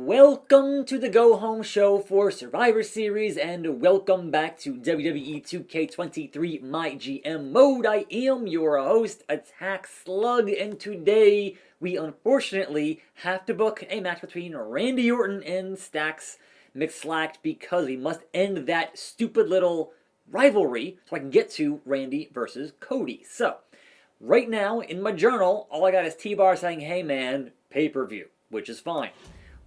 Welcome to the Go Home Show for Survivor Series, and welcome back to WWE 2K23 MyGM mode. I am your host, attackslug, and today we unfortunately have to book a match between Randy Orton and McSlacks because we must end that stupid little rivalry so I can get to Randy versus Cody. So, right now in my journal, all I got is T-Bar saying, hey man, pay-per-view, which is fine.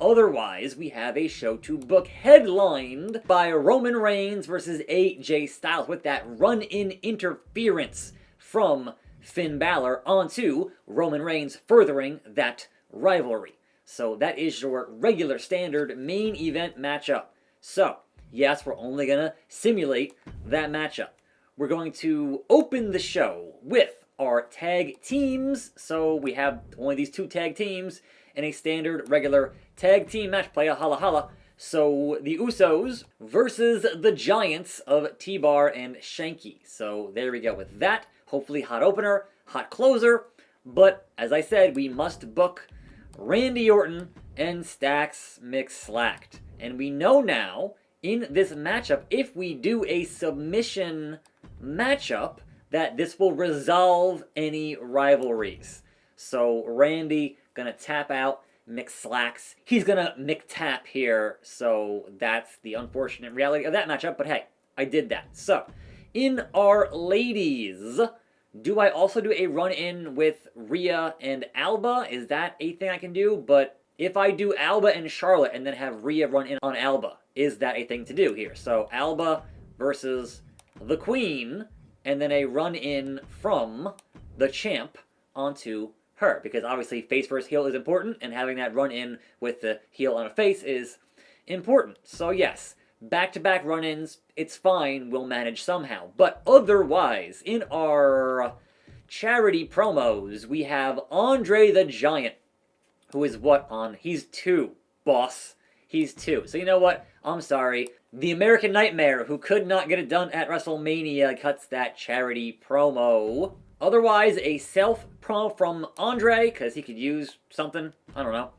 Otherwise, we have a show to book headlined by Roman Reigns versus AJ Styles with that run-in interference from Finn Balor onto Roman Reigns, furthering that rivalry. So that is your regular standard main event matchup. So, yes, we're only going to simulate that matchup. We're going to open the show with our tag teams. So we have only these two tag teams in a standard regular tag team match play, a holla holla. So the Usos versus the Giants of T-Bar and Shanky. So there we go with that. Hopefully hot opener, hot closer. But as I said, we must book Randy Orton and McSlacks. And we know now in this matchup, if we do a submission matchup, that this will resolve any rivalries. So Randy gonna tap out McSlacks. He's gonna McTap here, so that's the unfortunate reality of that matchup, but hey, I did that. So, in our ladies, do I also do a run-in with Rhea and Alba? Is that a thing I can do? But if I do Alba and Charlotte and then have Rhea run in on Alba, is that a thing to do here? So, Alba versus the Queen, and then a run-in from the champ onto her, because obviously face versus heel is important, and having that run-in with the heel on a face is important. So yes, back-to-back run-ins, it's fine, we'll manage somehow. But otherwise, in our charity promos, we have Andre the Giant, who is what on? He's 2, boss. He's 2. So you know what? I'm sorry. The American Nightmare, who could not get it done at WrestleMania, cuts that charity promo. Otherwise, a self-promo from Andre, because he could use something. I don't know.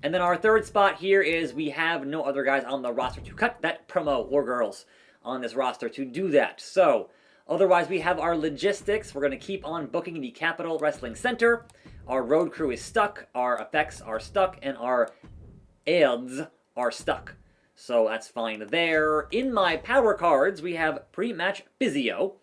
And then our third spot here is we have no other guys on the roster to cut that promo, or girls on this roster to do that. So, otherwise we have our logistics. We're going to keep on booking the Capitol Wrestling Center. Our road crew is stuck. Our effects are stuck. And our ads are stuck. So that's fine there. In my power cards, we have pre-match physio.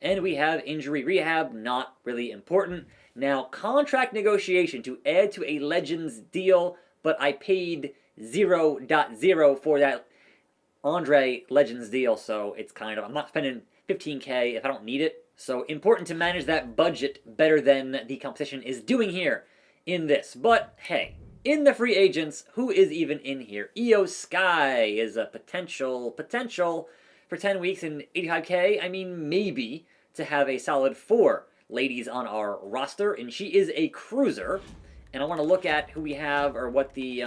And we have injury rehab, not really important. Now, contract negotiation to add to a Legends deal, but I paid 0.0 for that Andre Legends deal, so it's kind of, I'm not spending $15K if I don't need it. So important to manage that budget better than the competition is doing here in this. But hey, in the free agents, who is even in here? Io Sky is a potential for 10 weeks and 85K, I mean, maybe, to have a solid 4 ladies on our roster, and she is a cruiser. And I want to look at who we have, or what the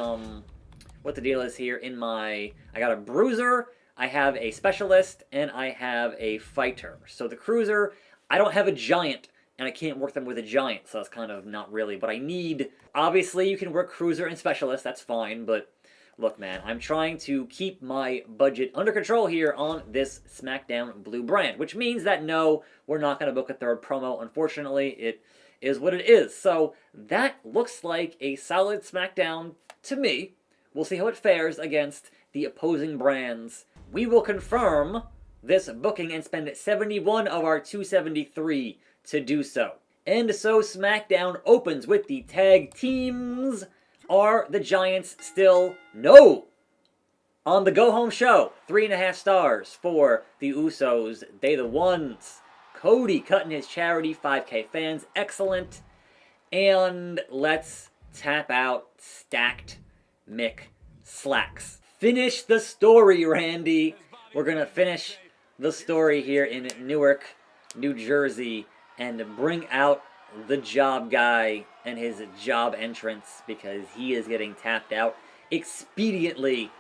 deal is here in my, I got a bruiser, I have a specialist, and I have a fighter. So the cruiser, I don't have a giant, and I can't work them with a giant, so that's kind of not really, but I need, obviously you can work cruiser and specialist, that's fine, but look, man, I'm trying to keep my budget under control here on this SmackDown Blue brand, which means that no, we're not going to book a third promo, unfortunately. It is what it is. So that looks like a solid SmackDown to me. We'll see how it fares against the opposing brands. We will confirm this booking and spend 71 of our 273 to do so. And so SmackDown opens with the tag teams. Are the Giants still? No! On the Go Home Show, 3.5 stars for the Usos. They the ones. Cody cutting his charity, 5K fans, excellent. And let's tap out stacked McSlacks. Finish the story, Randy. We're gonna finish the story here in Newark, New Jersey, and bring out the job guy and his job entrance, because he is getting tapped out expediently,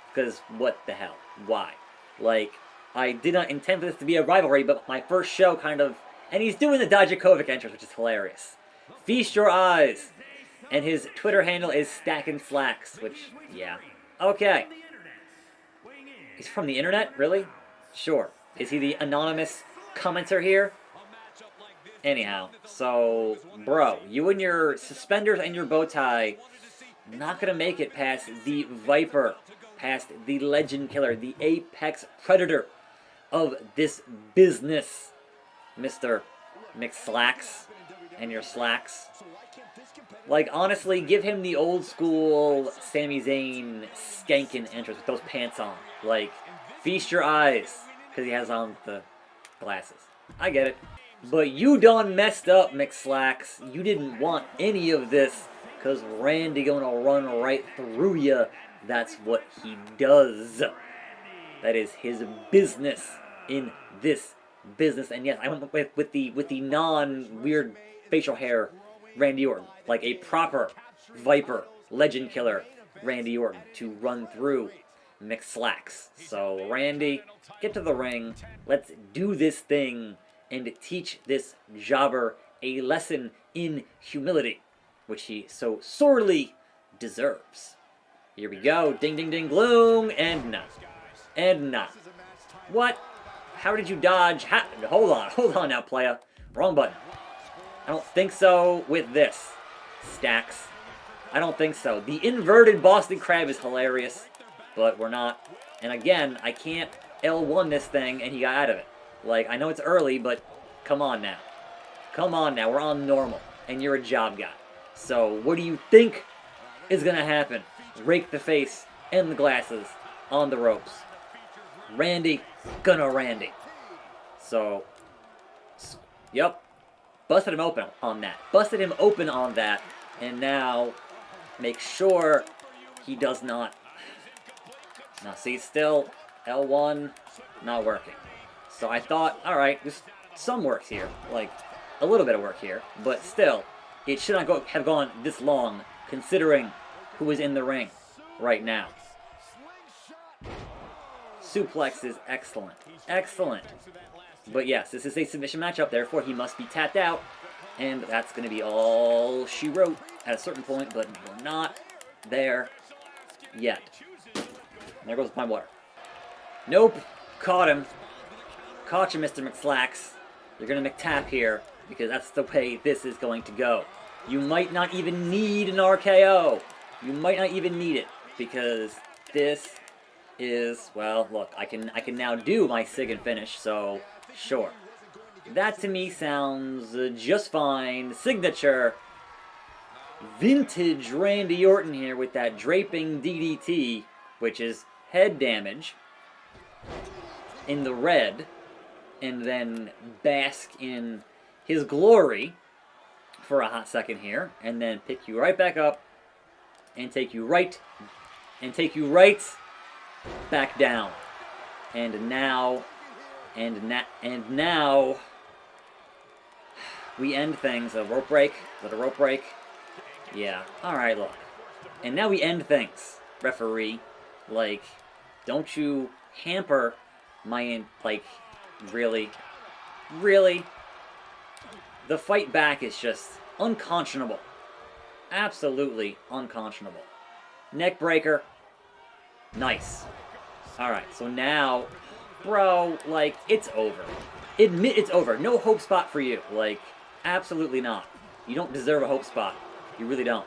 because what the hell? Why? Like, I did not intend for this to be a rivalry, but my first show kind of, and he's doing the Dijakovic entrance, which is hilarious. Feast your eyes. And his Twitter handle is Stackin' Slacks, which, yeah. Okay. He's from the internet? Really? Sure. Is he the anonymous commenter here? Anyhow, so, bro, you and your suspenders and your bow tie, not gonna make it past the Viper, past the Legend Killer, the apex predator of this business, Mr. McSlacks and your slacks. Like, honestly, give him the old school Sami Zayn skanking entrance with those pants on. Like, feast your eyes, because he has on the glasses. I get it. But you done messed up, McSlacks. You didn't want any of this, because Randy gonna run right through you. That's what he does. That is his business in this business. And yes, I went with the non-weird facial hair Randy Orton. Like a proper Viper, Legend Killer Randy Orton to run through McSlacks. So, Randy, get to the ring. Let's do this thing and teach this jobber a lesson in humility, which he so sorely deserves. Here we go. Ding, ding, ding, gloom. And not. And not. What? How did you dodge? Hold on now, playa. Wrong button. I don't think so with this. Stacks. I don't think so. The inverted Boston Crab is hilarious, but we're not. And again, I can't L1 this thing, and he got out of it. Like, I know it's early, but come on now. Come on now. We're on normal, and you're a job guy. So, what do you think is going to happen? Rake the face and the glasses on the ropes. Randy, gonna Randy. So, yep. Busted him open on that. Busted him open on that. And now, make sure he does not. Now, see, still, L1, not working. So I thought, alright, there's some work here. Like, a little bit of work here. But still, it should not have gone this long, considering who is in the ring right now. Suplex is excellent. Excellent. But yes, this is a submission matchup, therefore he must be tapped out. And that's going to be all she wrote at a certain point, but we're not there yet. There goes my water. Nope. Caught him. Caught you, Mr. McSlacks. You're going to McTap here, because that's the way this is going to go. You might not even need an RKO. You might not even need it, because this is, well, look, I can now do my sig and finish, so sure. That to me sounds just fine. Signature. Vintage Randy Orton here with that draping DDT, which is head damage in the red, and then bask in his glory for a hot second here, and then pick you right back up and take you right back down. And now we end things. A rope break? Is that a rope break? Yeah. Alright, look. And now we end things, referee. Like, don't you hamper my, like, really? Really? The fight back is just unconscionable. Absolutely unconscionable. Neck breaker. Nice. Alright, so now, bro, like, it's over. Admit it's over. No hope spot for you. Like, absolutely not. You don't deserve a hope spot. You really don't.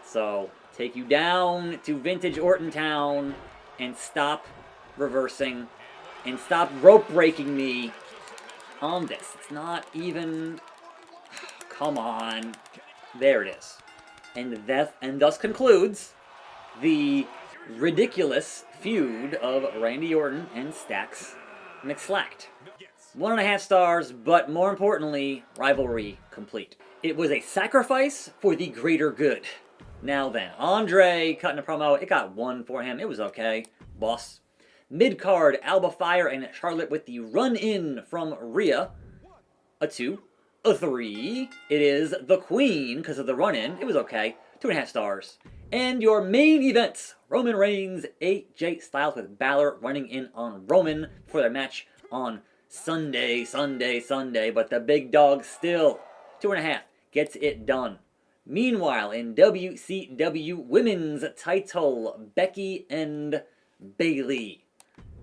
So, take you down to Vintage Orton Town and stop reversing and stop rope breaking me on this. It's not even... Come on. There it is. And thus concludes the ridiculous feud of Randy Orton and Stacks McSlacked. 1.5 stars, but more importantly, rivalry complete. It was a sacrifice for the greater good. Now then, Andre cutting a promo. It got 1 for him. It was okay. Boss. Mid-card, Alba Fire and Charlotte with the run-in from Rhea. A 2. A 3. It is the Queen because of the run-in. It was okay. 2.5 stars. And your main events, Roman Reigns, AJ Styles with Balor running in on Roman for their match on Sunday, but the big dog still, 2.5, gets it done. Meanwhile, in WCW Women's title, Becky and Bayley.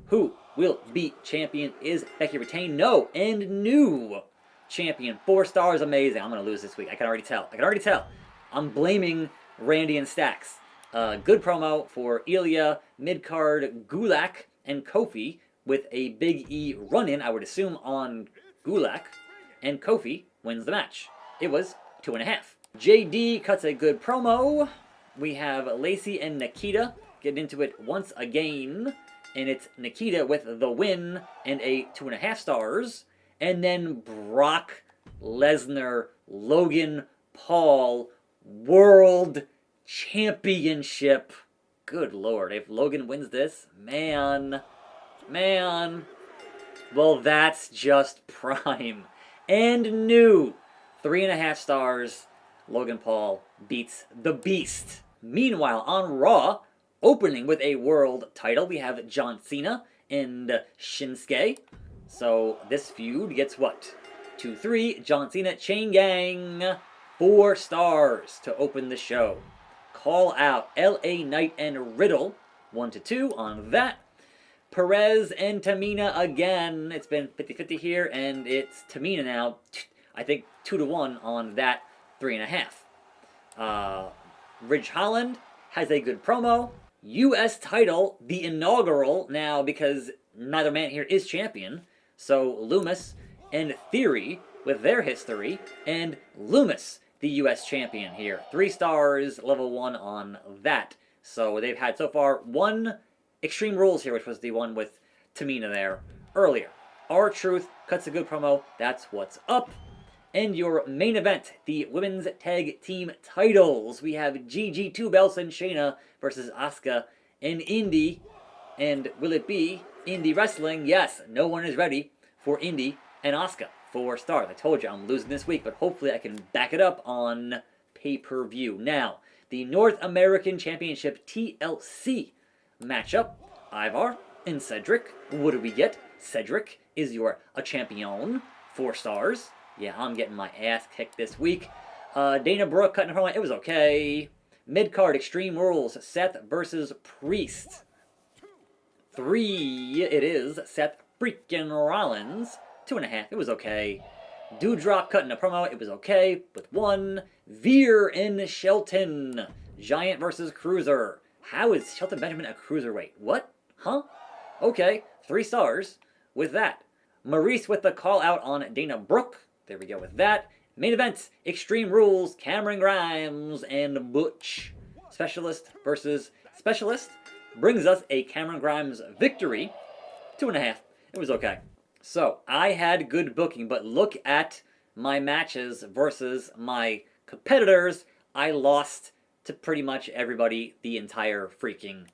Who will be champion? Is Becky retained? No. And new champion. 4 stars, amazing. I'm going to lose this week. I can already tell. I'm blaming Randy and Stacks. Good promo for Ilya, mid-card Gulak, and Kofi with a Big E run-in, I would assume, on Gulak. And Kofi wins the match. It was 2.5. JD cuts a good promo. We have Lacey and Nikita getting into it once again. And it's Nikita with the win and a 2.5 stars. And then Brock Lesnar, Logan Paul, World Championship. Good Lord, if Logan wins this, man. Well, that's just prime. And new 3.5 stars. Logan Paul beats the Beast. Meanwhile, on Raw, opening with a world title, we have John Cena and Shinsuke. So this feud gets what? 2-3, John Cena Chain Gang. 4 stars to open the show. Call out LA Knight and Riddle. 1-2 on that. Perez and Tamina again. It's been 50-50 here, and it's Tamina now. I think 2-1 on that. 3.5. Ridge Holland has a good promo. U.S. title, the inaugural, now because neither man here is champion. So Loomis and Theory with their history, and Loomis, the U.S. champion here. 3 stars, level 1 on that. So they've had so far 1 Extreme Rules here, which was the one with Tamina there earlier. R-Truth cuts a good promo. That's what's up. And your main event, the Women's Tag Team titles. We have Gigi 2 Belts and Shayna versus Asuka and Indy. And will it be Indie Wrestling? Yes, no one is ready for Indy and Asuka. 4 stars. I told you I'm losing this week, but hopefully I can back it up on pay-per-view. Now, the North American Championship TLC matchup. Ivar and Cedric. What do we get? Cedric is a champion. 4 stars. Yeah, I'm getting my ass kicked this week. Dana Brooke cutting her line. It was okay. Mid-card Extreme Rules. Seth versus Priest. 3. It is Seth freaking Rollins. 2.5. It was okay. Doudrop cutting a promo. It was okay. With 1. Veer and Shelton. Giant versus Cruiser. How is Shelton Benjamin a cruiserweight? What? Huh? Okay. 3 stars with that. Maurice with the call out on Dana Brooke. There we go with that. Main event, Extreme Rules, Cameron Grimes and Butch. Specialist versus Specialist brings us a Cameron Grimes victory. 2.5. It was okay. So, I had good booking, but look at my matches versus my competitors. I lost to pretty much everybody the entire freaking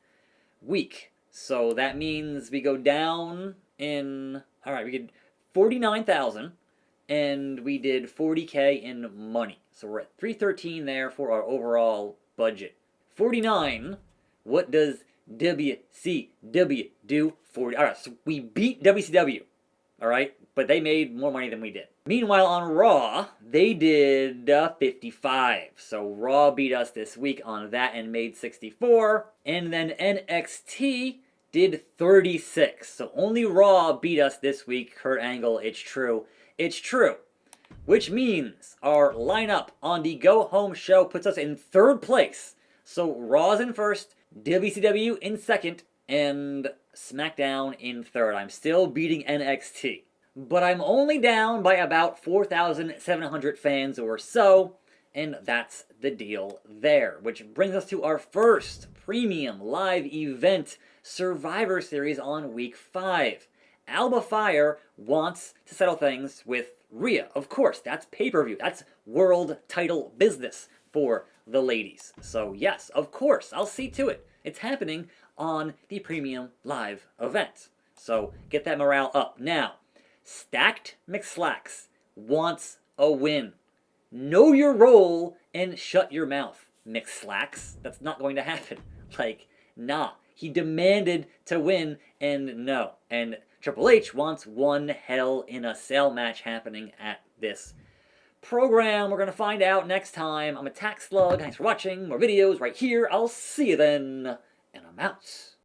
week. So, that means we go down in... Alright, we get 49,000. And we did 40K in money. So we're at 313 there for our overall budget. 49, what does WCW do? 40. Alright, so we beat WCW. Alright, but they made more money than we did. Meanwhile, on Raw, they did 55. So Raw beat us this week on that and made 64. And then NXT did 36. So only Raw beat us this week. Kurt Angle, it's true. It's true. Which means our lineup on the Go Home show puts us in 3rd place. So Raw's in 1st, WCW in 2nd, and SmackDown in 3rd. I'm still beating NXT. But I'm only down by about 4,700 fans or so, and that's the deal there. Which brings us to our first premium live event, Survivor Series on Week 5. Alba Fire wants to settle things with Rhea. Of course, that's pay-per-view. That's world title business for the ladies. So yes, of course, I'll see to it. It's happening on the premium live event. So get that morale up. Now, Stacked McSlacks wants a win. Know your role and shut your mouth, McSlacks. That's not going to happen. Like, nah. He demanded to win, and no. And Triple H wants one Hell in a Cell match happening at this program? We're going to find out next time. I'm attackslug. Thanks for watching. More videos right here. I'll see you then. And I'm out.